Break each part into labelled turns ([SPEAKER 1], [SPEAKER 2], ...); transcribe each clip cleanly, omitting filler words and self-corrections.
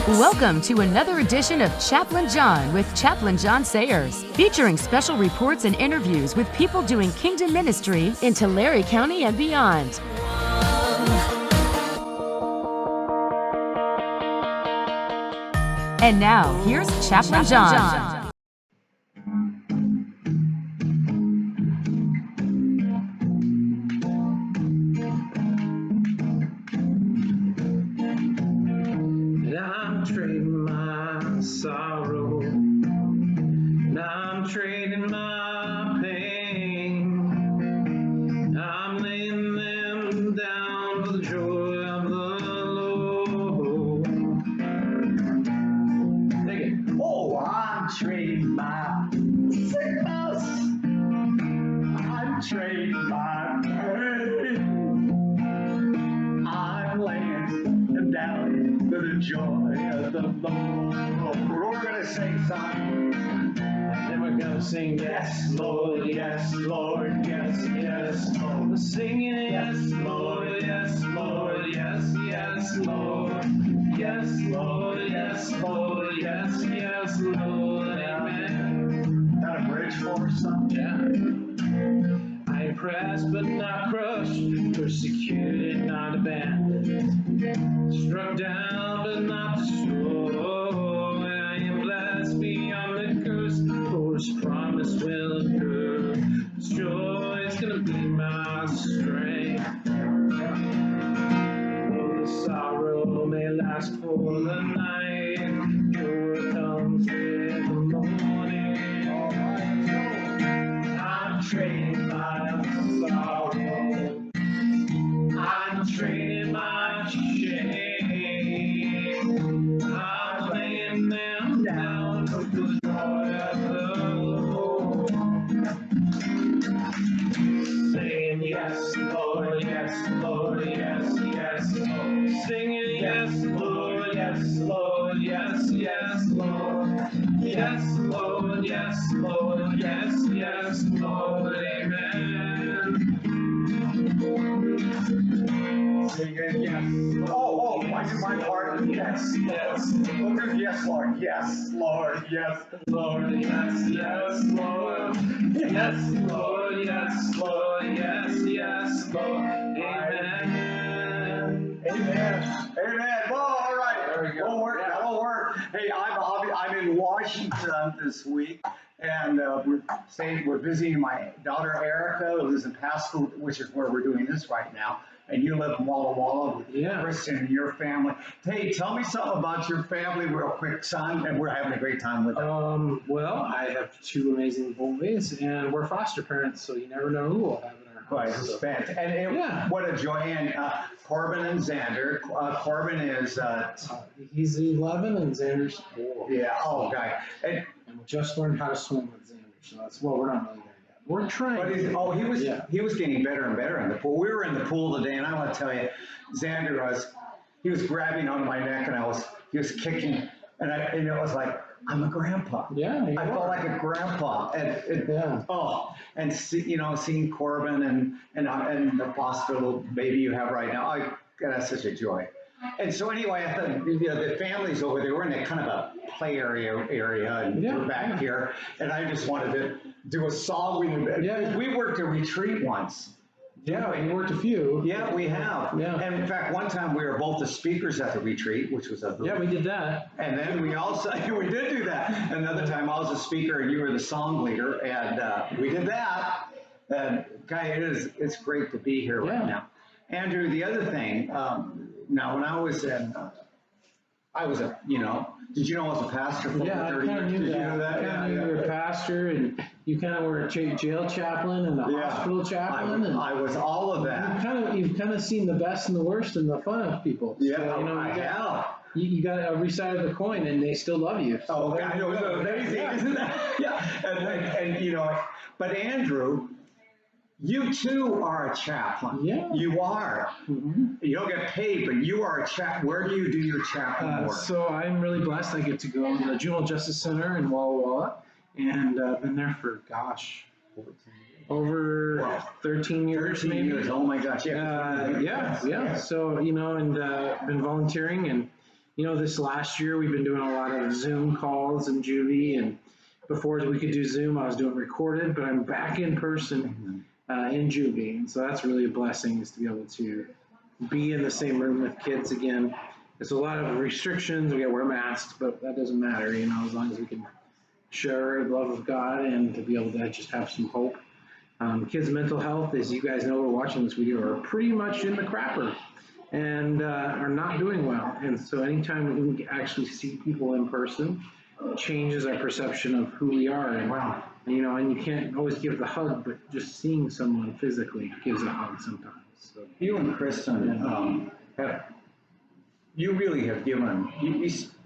[SPEAKER 1] Welcome to another edition of Chaplain John with Chaplain John Sayers, featuring special reports and interviews with people doing kingdom ministry in Tulare County and beyond. And now, here's Chaplain John.
[SPEAKER 2] I'm trading my sorrow, now I'm trading my pain, I'm laying them down for the joy of the Lord. Take it.
[SPEAKER 3] Oh, I'm trading my sickness, I'm trading my pain, I'm laying them down for the joy of the Lord. We're gonna sing, son.
[SPEAKER 2] Then we're gonna sing, yes, Lord, yes, Lord, yes, yes, Lord. We're singing, yes, Lord, yes, Lord, yes, yes, Lord. Yes, Lord, yes, Lord, yes, yes, Lord, amen.
[SPEAKER 3] Got a bridge for us, son?
[SPEAKER 2] Yeah. I am pressed but not crushed, persecuted, not abandoned, struck down but not destroyed. I am blessed beyond the curse, for His promise will occur. His joy is gonna be my strength. Though the sorrow may last for the night, joy comes in the morning. I'm trading my sorrow, I'm trading my shame, I'm laying them down for the joy of the Lord. Saying yes, Lord, yes, Lord, yes, yes, Lord. Singing yes, Lord, yes, Lord, yes, yes, Lord. Yes, Lord, yes, Lord, yes, yes, Lord, amen.
[SPEAKER 3] Sing it, yes. Oh, my part. Yes, yes. We'll do yes, Lord. Yes, Lord. Yes,
[SPEAKER 2] Lord, yes, yes, Lord. Yes, Lord, yes, Lord, yes, yes, Lord, amen.
[SPEAKER 3] Amen. Amen. Well, all right.
[SPEAKER 2] There we go.
[SPEAKER 3] That'll work. That'll work. Hey, I'm in Washington this week, and we're visiting my daughter Erica, who lives in Pasco, which is where we're doing this right now. And you live in Walla Walla with Kristen and your family. Hey, tell me something about your family real quick, son, and we're having a great time with them.
[SPEAKER 2] Well, I have two amazing boys, and we're foster parents, so you never know who we'll have in our
[SPEAKER 3] Right,
[SPEAKER 2] house.
[SPEAKER 3] it's fantastic. And what a joy. And Corbin and Xander. Corbin is...
[SPEAKER 2] he's 11 and Xander's 4.
[SPEAKER 3] Yeah, oh, okay. And
[SPEAKER 2] we just learned how to swim with Xander, so that's, well, we're not really there yet. We're trying.
[SPEAKER 3] But he was getting better and better in the pool. We were in the pool today, and I want to tell you, Xander he was grabbing on my neck, and he was kicking, and it was like, I'm a grandpa.
[SPEAKER 2] Yeah,
[SPEAKER 3] I felt like a grandpa, and seeing Corbin and the foster little baby you have right now, that's such a joy. And so anyway, I thought, the family's over there. We're in a kind of a play area, and we're back here. And I just wanted to do a song. We worked a retreat once.
[SPEAKER 2] Yeah, we worked a few.
[SPEAKER 3] Yeah, we have.
[SPEAKER 2] Yeah.
[SPEAKER 3] And in fact, one time we were both the speakers at the retreat, which was
[SPEAKER 2] we did that.
[SPEAKER 3] And then we did do that. Another time I was a speaker and you were the song leader, and we did that. And guy, it's great to be here right now. Andrew, the other thing, now when I was in, did you know I was a pastor for 30 years?
[SPEAKER 2] I kind of knew that. I kind of knew you were a pastor, and you kind of were a jail chaplain and a hospital chaplain.
[SPEAKER 3] I was all of that.
[SPEAKER 2] You've kind of seen the best and the worst and the fun of people.
[SPEAKER 3] Yeah,
[SPEAKER 2] so,
[SPEAKER 3] I have.
[SPEAKER 2] You got every side of the coin, and they still love you.
[SPEAKER 3] So I know, it's amazing, isn't that? Yeah, and but Andrew, you too are a chaplain.
[SPEAKER 2] Yeah.
[SPEAKER 3] You are. Mm-hmm. You don't get paid, but you are a chaplain. Where do you do your chaplain work?
[SPEAKER 2] So I'm really blessed. I get to go to the Juvenile Justice Center in Walla Walla, and I've been there for, 14 years. over 13 years
[SPEAKER 3] 13
[SPEAKER 2] maybe.
[SPEAKER 3] years, oh my gosh, yeah.
[SPEAKER 2] Yeah. So, and been volunteering, and, this last year we've been doing a lot of Zoom calls in Juvie, and before we could do Zoom, I was doing recorded, but I'm back in person in Juvie, and so that's really a blessing, is to be able to be in the same room with kids again. There's a lot of restrictions, we gotta wear masks, but that doesn't matter, as long as we can share the love of God and to be able to just have some hope. Kids' mental health, as you guys know, we're watching this video, are pretty much in the crapper and are not doing well. And so anytime we can actually see people in person, it changes our perception of who we are. And,
[SPEAKER 3] Wow.
[SPEAKER 2] and you can't always give the hug, but just seeing someone physically gives a hug sometimes. So,
[SPEAKER 3] You and Kristen, you really have given,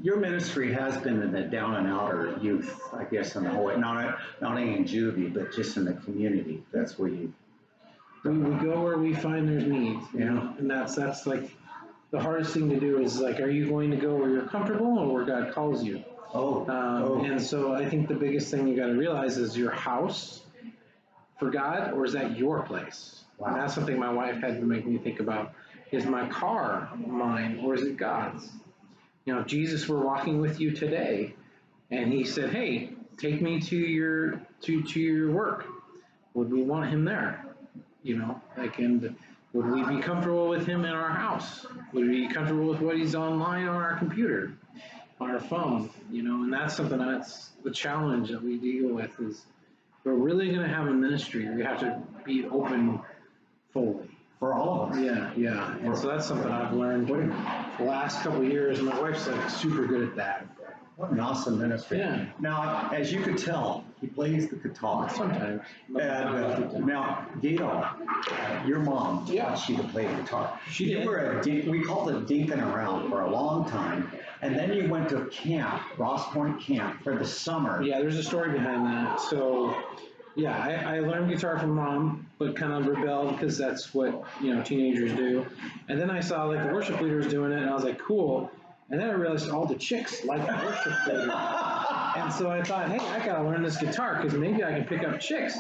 [SPEAKER 3] your ministry has been in the down and outer youth, I guess, in the whole, not only in Juvie, but just in the community. That's where you,
[SPEAKER 2] we go where we find there's needs, and that's like the hardest thing to do is like, are you going to go where you're comfortable or where God calls you? And so I think the biggest thing you got to realize is your house for God, or is that your place?
[SPEAKER 3] Wow.
[SPEAKER 2] And that's something my wife had to make me think about. Is my car mine, or is it God's? If Jesus were walking with you today and he said, hey, take me to your work, would we want him there? And would we be comfortable with him in our house? Would we be comfortable with what he's online on our computer, on our phone? And that's something that's the challenge that we deal with, is we're really going to have a ministry. We have to be open fully.
[SPEAKER 3] for all of us.
[SPEAKER 2] Yeah. And so that's something I've learned the last couple of years. My wife's like super good at that.
[SPEAKER 3] What an awesome ministry.
[SPEAKER 2] Yeah.
[SPEAKER 3] Now, as you could tell, he plays the guitar.
[SPEAKER 2] Sometimes.
[SPEAKER 3] And now, Gail, your mom taught you to play guitar.
[SPEAKER 2] She did.
[SPEAKER 3] You were we called it dinking around for a long time, and then you went to camp, Ross Point Camp, for the summer.
[SPEAKER 2] Yeah, there's a story behind that. So, I learned guitar from mom, but kind of rebelled because that's what teenagers do. And then I saw like the worship leaders doing it, and I was like, cool. And then I realized all the chicks like the worship leader. And so I thought, hey, I gotta learn this guitar because maybe I can pick up chicks.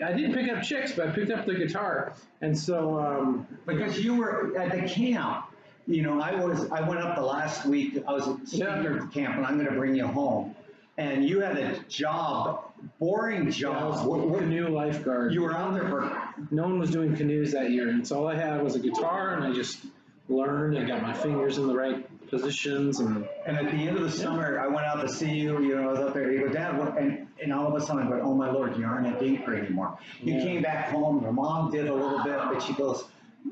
[SPEAKER 2] I didn't pick up chicks, but I picked up the guitar. And so
[SPEAKER 3] because you were at the camp, I went up the last week. I was a speaker at the camp, and I'm going to bring you home. And you had a job, boring job.
[SPEAKER 2] Canoe lifeguard.
[SPEAKER 3] You were out there for.
[SPEAKER 2] No one was doing canoes that year, and so all I had was a guitar, and I just learned. I got my fingers in the right positions, and
[SPEAKER 3] at the end of the summer, I went out to see you. I was up there. You go, Dad, what? And all of a sudden, I go, oh my Lord, you aren't a dinker anymore. You came back home. Your mom did a little bit, but she goes,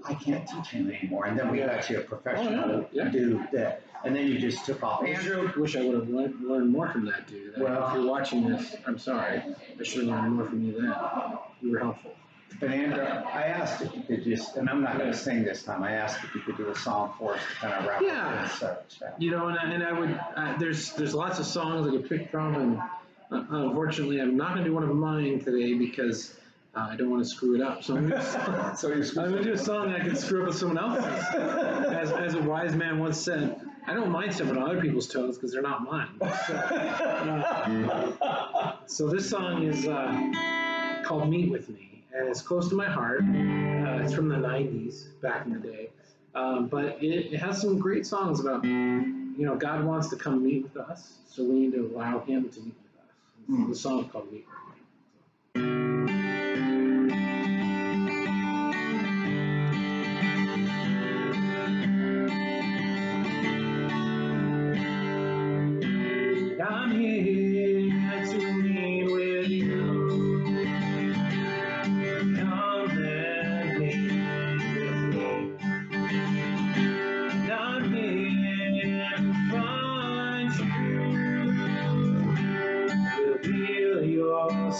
[SPEAKER 3] I can't teach him anymore. And then we got you a professional dude that. And then you just took off. Andrew?
[SPEAKER 2] Wish I would have learned more from that dude. Well, if you're watching this, I'm sorry. I should have learned more from you then. You were helpful.
[SPEAKER 3] But Andrew, I asked if you could just, and I'm not going to sing this time, I asked if you could do a song for us to kind of wrap up this chat.
[SPEAKER 2] And I would, there's lots of songs I could pick from, and unfortunately I'm not going to do one of mine today because I don't want to screw it up. So I'm going to do a song that I can screw up with someone else's. As a wise man once said, I don't mind stepping on other people's toes because they're not mine. So this song is called Meet With Me, and it's close to my heart. It's from the 90s, back in the day. But it has some great songs about, God wants to come meet with us, so we need to allow him to meet with us. The song's called Meet With Me. I'm here to meet with you. Come and meet with me. I'm here to find you. Reveal your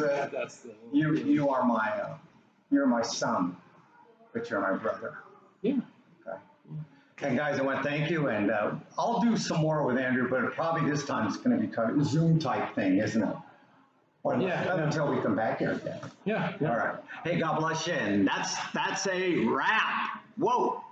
[SPEAKER 3] That's it.
[SPEAKER 2] That's the.
[SPEAKER 3] You are you're my son, but you're my brother.
[SPEAKER 2] Yeah.
[SPEAKER 3] Okay. And guys, I want to thank you, and I'll do some more with Andrew, but probably this time it's going to be kind of a Zoom type thing, isn't it? Well,
[SPEAKER 2] Yeah.
[SPEAKER 3] until we come back here again.
[SPEAKER 2] Yeah.
[SPEAKER 3] All right. Hey, God bless you, and that's a wrap. Whoa.